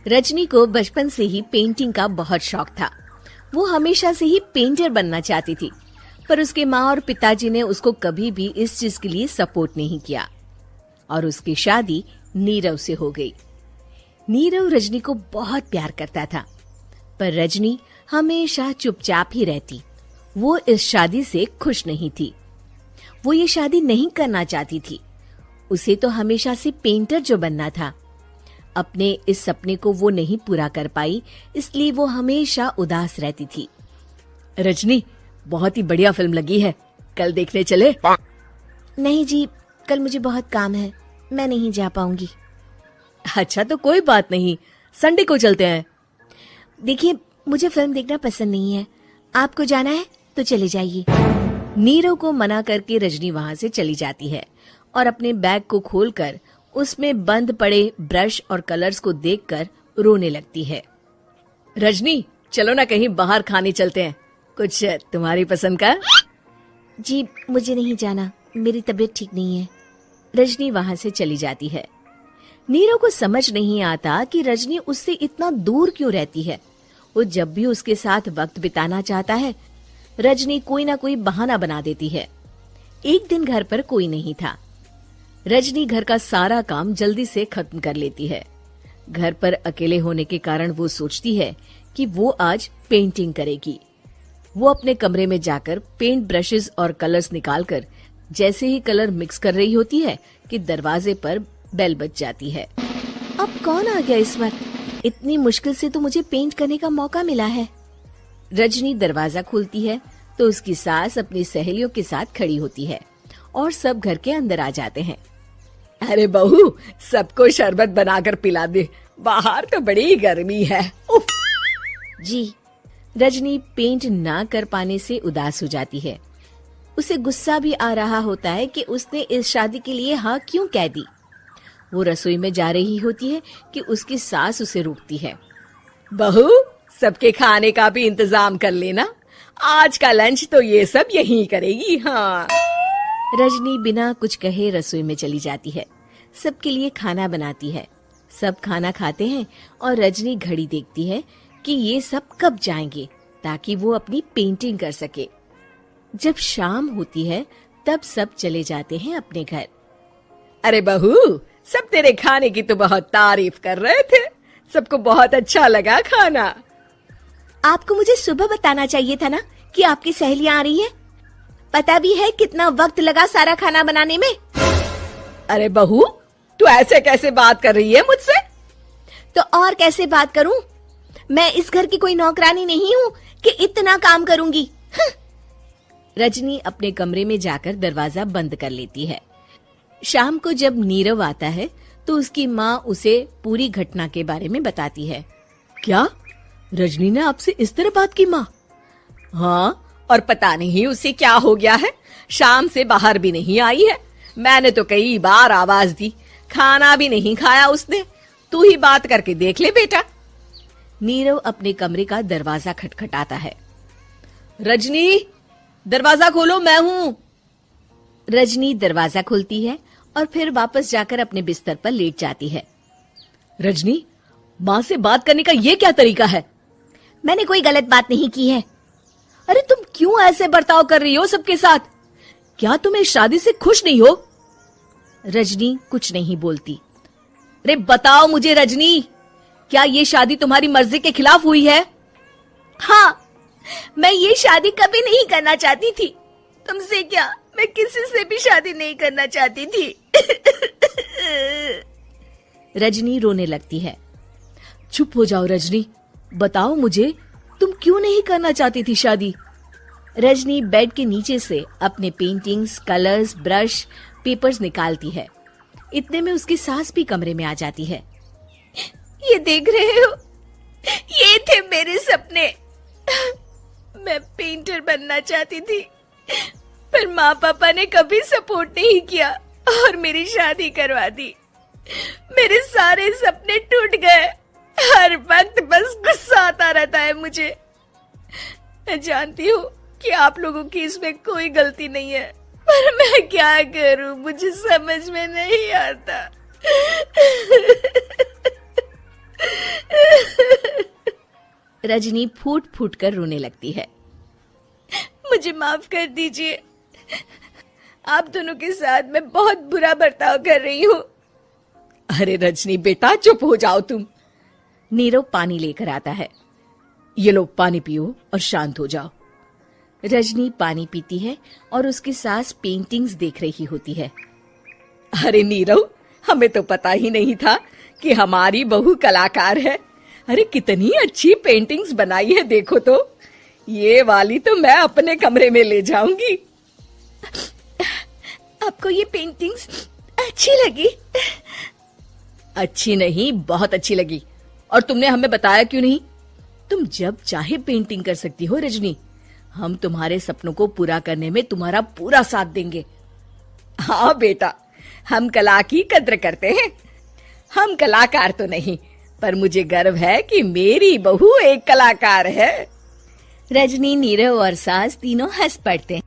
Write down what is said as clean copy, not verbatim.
रजनी को बचपन से ही पेंटिंग का बहुत शौक था। वो हमेशा से ही पेंटर बनना चाहती थी, पर उसके माँ और पिताजी ने उसको कभी भी इस चीज के लिए सपोर्ट नहीं किया और उसकी शादी नीरव से हो गई। नीरव रजनी को बहुत प्यार करता था, पर रजनी हमेशा चुपचाप ही रहती। वो इस शादी से खुश नहीं थी। वो ये शादी नहीं करना चाहती थी। उसे तो हमेशा से पेंटर जो बनना था। अपने इस सपने को वो नहीं पूरा कर पाई, इसलिए वो हमेशा उदास रहती थी। रजनी, बहुत ही बढ़िया फिल्म लगी है, कल देखने चले? नहीं जी, कल मुझे बहुत काम है, मैं नहीं जा पाऊंगी। अच्छा तो कोई बात नहीं, संडे को चलते हैं। देखिए, मुझे फिल्म देखना पसंद नहीं है। आपको जाना है तो चले जाइए। नीरव को मना करके रजनी वहाँ से चली जाती है और अपने बैग को खोलकर उसमें बंद पड़े ब्रश और कलर्स को देखकर रोने लगती है। रजनी, चलो ना कहीं बाहर खाने चलते हैं, कुछ तुम्हारी पसंद का। जी, मुझे नहीं जाना, मेरी तबीयत ठीक नहीं है। रजनी वहाँ से चली जाती है। नीरव को समझ नहीं आता कि रजनी उससे इतना दूर क्यों रहती है। वो जब भी उसके साथ वक्त बिताना चाहता है, रजनी कोई ना कोई बहाना बना देती है। एक दिन घर पर कोई नहीं था। रजनी घर का सारा काम जल्दी से खत्म कर लेती है। घर पर अकेले होने के कारण वो सोचती है कि वो आज पेंटिंग करेगी। वो अपने कमरे में जाकर पेंट ब्रशेस और कलर्स निकालकर जैसे ही कलर मिक्स कर रही होती है कि दरवाजे पर बेल बज जाती है। अब कौन आ गया इस वक्त? इतनी मुश्किल से तो मुझे पेंट करने का मौका मिला है। रजनी दरवाजा खोलती है तो उसकी सास अपनी सहेलियों के साथ खड़ी होती है और सब घर के अंदर आ जाते हैं। अरे बहू, सबको शरबत बनाकर पिला दे, बाहर तो बड़ी गर्मी है। उफ। जी। रजनी पेंट ना कर पाने से उदास हो जाती है। उसे गुस्सा भी आ रहा होता है कि उसने इस शादी के लिए हाँ क्यों कह दी। वो रसोई में जा रही होती है कि उसकी सास उसे रोकती है। बहू, सबके खाने का भी इंतजाम कर लेना, आज का लंच तो ये सब यहीं करेगी। हाँ। रजनी बिना कुछ कहे रसोई में चली जाती है। सबके लिए खाना बनाती है। सब खाना खाते हैं और रजनी घड़ी देखती है कि ये सब कब जाएंगे ताकि वो अपनी पेंटिंग कर सके। जब शाम होती है तब सब चले जाते हैं अपने घर। अरे बहू, सब तेरे खाने की तो बहुत तारीफ कर रहे थे, सबको बहुत अच्छा लगा खाना। आपको मुझे सुबह बताना चाहिए था ना कि आपकी सहेलियां आ रही हैं। पता भी है कितना वक्त लगा सारा खाना बनाने में। अरे बहू, तू ऐसे कैसे बात कर रही है मुझसे? तो और कैसे बात करूं? मैं इस घर की कोई नौकरानी नहीं हूं कि इतना काम करूंगी। रजनी अपने कमरे में जाकर दरवाजा बंद कर लेती है। शाम को जब नीरव आता है तो उसकी माँ उसे पूरी घटना के बारे में बताती है। क्या रजनी ने आपसे इस तरह बात की माँ? हाँ, और पता नहीं उसे क्या हो गया है, शाम से बाहर भी नहीं आई है। मैंने तो कई बार आवाज दी, खाना भी नहीं खाया उसने। तू ही बात करके देख ले बेटा। नीरव अपने कमरे का दरवाजा खटखटाता है। रजनी, दरवाजा खोलो, मैं हूं। रजनी दरवाजा खोलती है और फिर वापस जाकर अपने बिस्तर पर लेट जाती है। रजनी, माँ से बात करने का ये क्या तरीका है? मैंने कोई गलत बात नहीं की है। अरे तुम क्यों ऐसे बर्ताव कर रही हो सबके साथ? क्या तुम इस शादी से खुश नहीं हो? रजनी कुछ नहीं बोलती। अरे बताओ मुझे रजनी, क्या ये शादी तुम्हारी मर्जी के खिलाफ हुई है? हाँ, मैं ये शादी कभी नहीं करना चाहती थी। तुमसे क्या, मैं किसी से भी शादी नहीं करना चाहती थी। रजनी रोने लगती है। चुप हो जाओ रजनी, बताओ मुझे, तुम क्यों नहीं करना चाहती थी शादी? रजनी बेड के नीचे से अपने पेंटिंग्स, कलर्स, ब्रश, पेपर्स निकालती है। इतने में उसकी सास भी कमरे में आ जाती है। ये देख रहे हो, ये थे मेरे सपने। मैं पेंटर बनना चाहती थी, पर माँ पापा ने कभी सपोर्ट नहीं किया और मेरी शादी करवा दी। मेरे सारे सपने टूट गए। हर वक्त बस गुस्सा आता रहता है मुझे। मैं जानती हूँ कि आप लोगों की इसमें कोई गलती नहीं है, पर मैं क्या करूँ, मुझे समझ में नहीं आता। रजनी फूट फूट कर रोने लगती है। मुझे माफ कर दीजिए, आप दोनों के साथ मैं बहुत बुरा बर्ताव कर रही हूँ। अरे रजनी बेटा चुप हो जाओ तुम। नीरव पानी लेकर आता है। ये लो पानी पियो और शांत हो जाओ। रजनी पानी पीती है और उसकी सास पेंटिंग्स देख रही होती है। अरे नीरव, हमें तो पता ही नहीं था कि हमारी बहू कलाकार है। अरे कितनी अच्छी पेंटिंग्स बनाई है, देखो तो। ये वाली तो मैं अपने कमरे में ले जाऊंगी। आपको ये पेंटिंग्स अच्छी लगी? अच्छी नहीं, बहुत अच्छी लगी। और तुमने हमें बताया क्यों नहीं? तुम जब चाहे पेंटिंग कर सकती हो रजनी। हम तुम्हारे सपनों को पूरा करने में तुम्हारा पूरा साथ देंगे। हाँ बेटा, हम कला की कद्र करते हैं। हम कलाकार तो नहीं, पर मुझे गर्व है कि मेरी बहू एक कलाकार है। रजनी, नीरव और सास तीनों हंस पड़ते हैं।